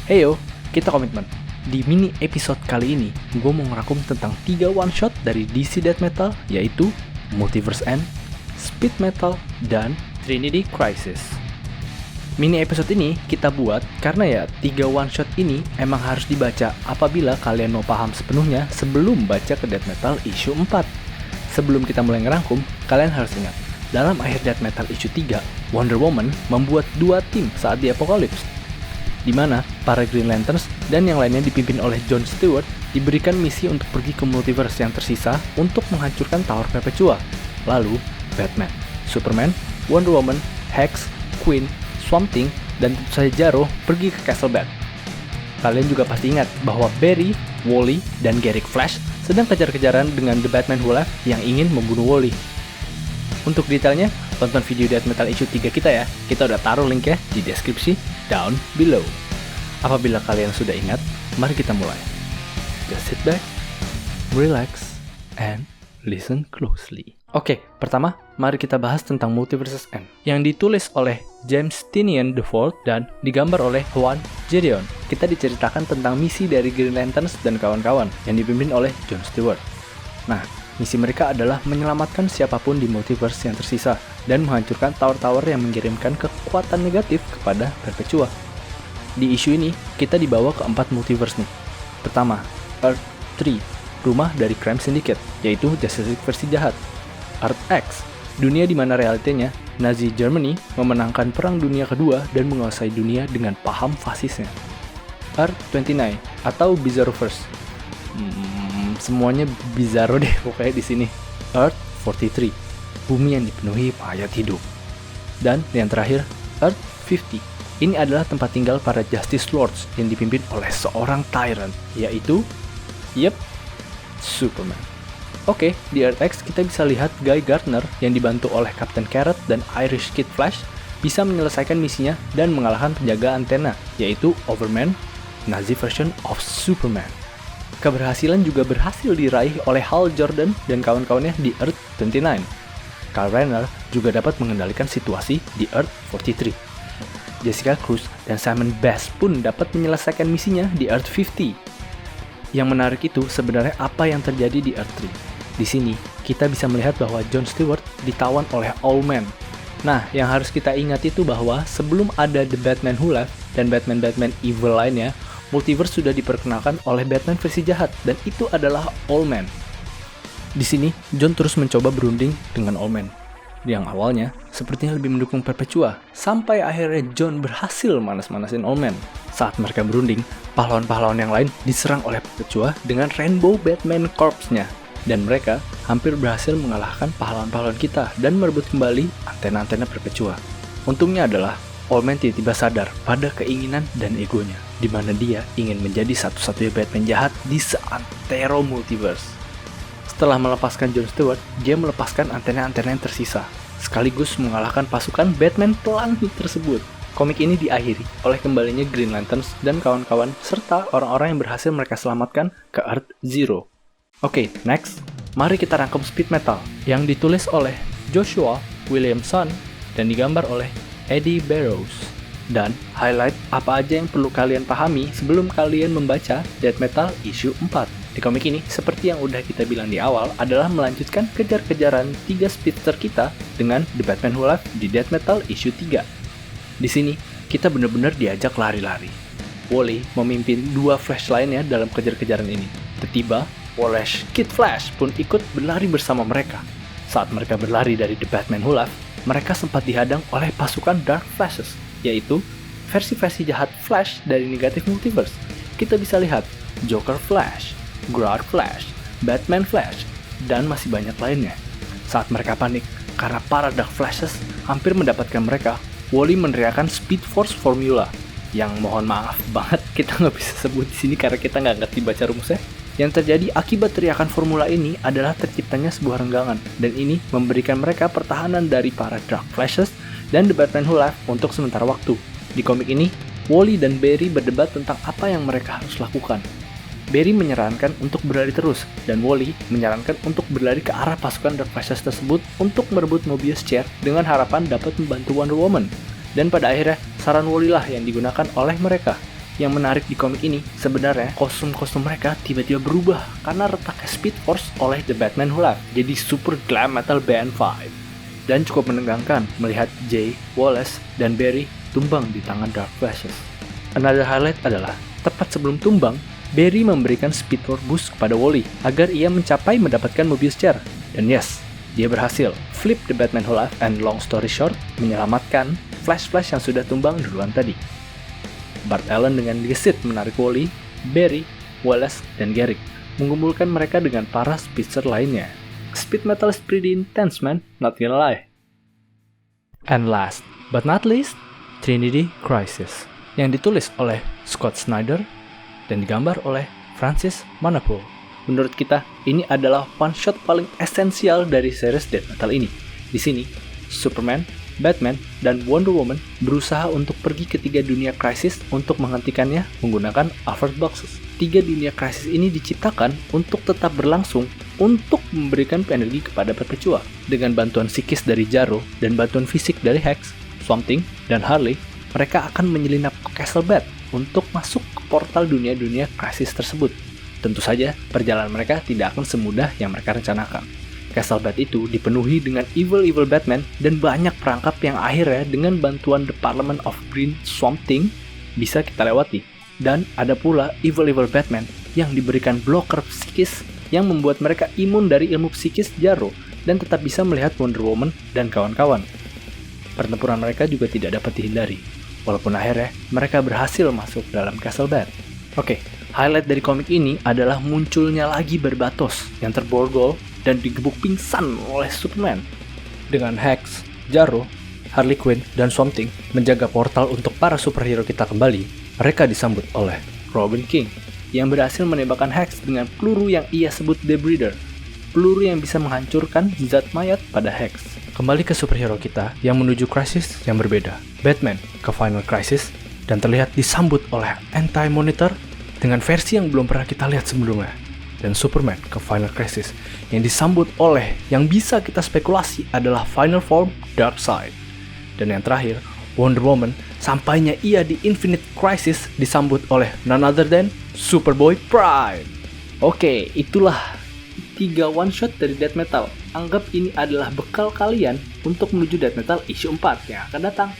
Heyo, kita komitmen. Di mini episode kali ini, gue mau ngerangkum tentang 3 one shot dari DC Death Metal, yaitu Multiverse End, Speed Metal, dan Trinity Crisis. Mini episode ini kita buat karena ya 3 one shot ini emang harus dibaca apabila kalian mau paham sepenuhnya sebelum baca ke Death Metal issue 4. Sebelum kita mulai ngerangkum, kalian harus ingat, dalam akhir Death Metal issue 3, Wonder Woman membuat 2 tim saat di Apocalypse, di mana para Green Lanterns dan yang lainnya dipimpin oleh John Stewart diberikan misi untuk pergi ke multiverse yang tersisa untuk menghancurkan Tower Perpetua. Lalu, Batman, Superman, Wonder Woman, Hex, Queen, Swamp Thing, dan tentu saja Jarro pergi ke Castle Bat. Kalian juga pasti ingat bahwa Barry, Wally, dan Garrick Flash sedang kejar-kejaran dengan The Batman Who Left yang ingin membunuh Wally. Untuk detailnya, tonton video Death Metal issue 3 kita ya. Kita udah taruh linknya di deskripsi down below. Apabila kalian sudah ingat, mari kita mulai. Just sit back, relax, and listen closely. Oke, pertama, mari kita bahas tentang Multiverse End, yang ditulis oleh James Tynion IV dan digambar oleh Juan Gedeon. Kita diceritakan tentang misi dari Green Lanterns dan kawan-kawan, yang dipimpin oleh John Stewart. Nah, misi mereka adalah menyelamatkan siapapun di multiverse yang tersisa dan menghancurkan tower-tower yang mengirimkan kekuatan negatif kepada Perpetua. Di isu ini, kita dibawa ke 4 multiverse nih. Pertama, Earth 3, rumah dari Crime Syndicate, yaitu Justice League versi jahat. Earth X, dunia di mana realitinya Nazi Germany memenangkan Perang Dunia Kedua dan menguasai dunia dengan paham fasisnya. Earth 29, atau Bizarroverse. Semuanya bizarro deh pokoknya di sini. Earth 43, bumi yang dipenuhi mayat hidup. Dan yang terakhir, Earth 50. Ini adalah tempat tinggal para Justice Lords yang dipimpin oleh seorang tyrant, yaitu Superman. Oke, di Earth X kita bisa lihat Guy Gardner yang dibantu oleh Captain Carrot dan Irish Kid Flash bisa menyelesaikan misinya dan mengalahkan penjaga antena, yaitu Overman, Nazi version of Superman. Keberhasilan juga berhasil diraih oleh Hal Jordan dan kawan-kawannya di Earth 29. Kyle Rayner juga dapat mengendalikan situasi di Earth 43. Jessica Cruz dan Simon Best pun dapat menyelesaikan misinya di Earth 50. Yang menarik itu sebenarnya apa yang terjadi di Earth 3. Di sini, kita bisa melihat bahwa John Stewart ditawan oleh Owlman. Nah, yang harus kita ingat itu bahwa sebelum ada The Batman Who Left dan Batman Evil lainnya, multiverse sudah diperkenalkan oleh Batman versi jahat, dan itu adalah Owlman. Di sini, John terus mencoba berunding dengan Owlman, yang awalnya sepertinya lebih mendukung Perpetua, sampai akhirnya John berhasil manas-manasin Owlman. Saat mereka berunding, pahlawan-pahlawan yang lain diserang oleh Perpetua dengan Rainbow Batman Corps-nya, dan mereka hampir berhasil mengalahkan pahlawan-pahlawan kita dan merebut kembali antena-antena Perpetua. Untungnya adalah Owlman tiba-tiba sadar pada keinginan dan egonya, di mana dia ingin menjadi satu-satunya Batman jahat di seantero multiverse. Setelah melepaskan John Stewart, dia melepaskan antena-antena yang tersisa, sekaligus mengalahkan pasukan Batman pelangi tersebut. Komik ini diakhiri oleh kembalinya Green Lanterns dan kawan-kawan, serta orang-orang yang berhasil mereka selamatkan ke Earth Zero. Oke, next, mari kita rangkum Speed Metal, yang ditulis oleh Joshua Williamson dan digambar oleh Eddie Barrows. Dan highlight apa aja yang perlu kalian pahami sebelum kalian membaca Death Metal issue 4. Di komik ini, seperti yang udah kita bilang di awal, adalah melanjutkan kejar-kejaran 3 speedster kita dengan The Batman Who Left di Death Metal issue 3. Di sini, kita benar-benar diajak lari-lari. Wally memimpin 2 Flash lainnya dalam kejar-kejaran ini. Tiba-tiba, Irish Kid Flash pun ikut berlari bersama mereka. Saat mereka berlari dari The Batman Who Left, mereka sempat dihadang oleh pasukan Dark Flashes, yaitu versi-versi jahat Flash dari negatif multiverse. Kita bisa lihat Joker Flash, Grodd Flash, Batman Flash, dan masih banyak lainnya. Saat mereka panik karena para Dark Flashes hampir mendapatkan mereka, Wally meneriakkan Speed Force Formula, yang mohon maaf banget kita nggak bisa sebut di sini karena kita nggak ngerti baca rumusnya. Yang terjadi akibat teriakan formula ini adalah terciptanya sebuah renggangan, dan ini memberikan mereka pertahanan dari para Dark Flashes dan The Batman Who Left untuk sementara waktu. Di komik ini, Wally dan Barry berdebat tentang apa yang mereka harus lakukan. Barry menyarankan untuk berlari terus, dan Wally menyarankan untuk berlari ke arah pasukan Dark Flashes tersebut untuk merebut Mobius Chair dengan harapan dapat membantu Wonder Woman. Dan pada akhirnya, saran Wally lah yang digunakan oleh mereka. Yang menarik di komik ini, sebenarnya kostum-kostum mereka tiba-tiba berubah karena retaknya Speed Force oleh The Batman Who Laughs jadi super glam metal band 5. Dan cukup menegangkan melihat Jay, Wallace, dan Barry tumbang di tangan Dark Flashes. Another highlight adalah, tepat sebelum tumbang, Barry memberikan Speed Force boost kepada Wally agar ia mencapai mendapatkan Mobius Chair. Dan yes, dia berhasil flip The Batman Who Laughs and long story short, menyelamatkan Flash yang sudah tumbang duluan tadi. Bart Allen dengan gesit menarik Wally, Barry, Wallace, dan Garrick, mengumpulkan mereka dengan para speedster lainnya. Speed metal is pretty intense, man, not gonna lie. And last but not least, Trinity Crisis, yang ditulis oleh Scott Snyder dan digambar oleh Francis Manapul. Menurut kita, ini adalah one shot paling esensial dari series Death Metal ini. Di sini, Superman, Batman, dan Wonder Woman berusaha untuk pergi ke 3 dunia krisis untuk menghentikannya menggunakan Avert Boxes. 3 dunia krisis ini diciptakan untuk tetap berlangsung untuk memberikan energi kepada Perpetua. Dengan bantuan psikis dari Jarro dan bantuan fisik dari Hex, Swamp Thing, dan Harley, mereka akan menyelinap ke Castle Bat untuk masuk ke portal dunia-dunia krisis tersebut. Tentu saja, perjalanan mereka tidak akan semudah yang mereka rencanakan. Castle Bat itu dipenuhi dengan evil Batman dan banyak perangkap yang akhirnya dengan bantuan The Parliament of Green Swamp Thing bisa kita lewati. Dan ada pula evil Batman yang diberikan blocker psikis yang membuat mereka imun dari ilmu psikis Jarro dan tetap bisa melihat Wonder Woman dan kawan-kawan. Pertempuran mereka juga tidak dapat dihindari, walaupun akhirnya mereka berhasil masuk dalam Castle Bat. Oke, highlight dari komik ini adalah munculnya lagi Barbatos yang terborgol dan digebuk pingsan oleh Superman. Dengan Hex, Jarro, Harley Quinn, dan Swamp Thing menjaga portal untuk para superhero kita kembali, mereka disambut oleh Robin King yang berhasil menembakkan Hex dengan peluru yang ia sebut The Breeder, peluru yang bisa menghancurkan zat mayat pada Hex. Kembali ke superhero kita yang menuju krisis yang berbeda. Batman ke Final Crisis dan terlihat disambut oleh Anti-Monitor dengan versi yang belum pernah kita lihat sebelumnya. Dan Superman ke Final Crisis yang disambut oleh yang bisa kita spekulasi adalah Final Form Darkseid. Dan yang terakhir, Wonder Woman sampainya ia di Infinite Crisis disambut oleh none other than Superboy Prime. Oke, itulah 3 one shot dari Death Metal. Anggap ini adalah bekal kalian untuk menuju Death Metal issue 4 yang akan datang.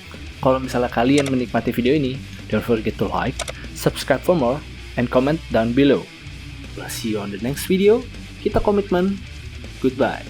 Kalau misalnya kalian menikmati video ini, don't forget to like, subscribe for more, and comment down below. We'll see you on the next video. Kita komitmen. Goodbye.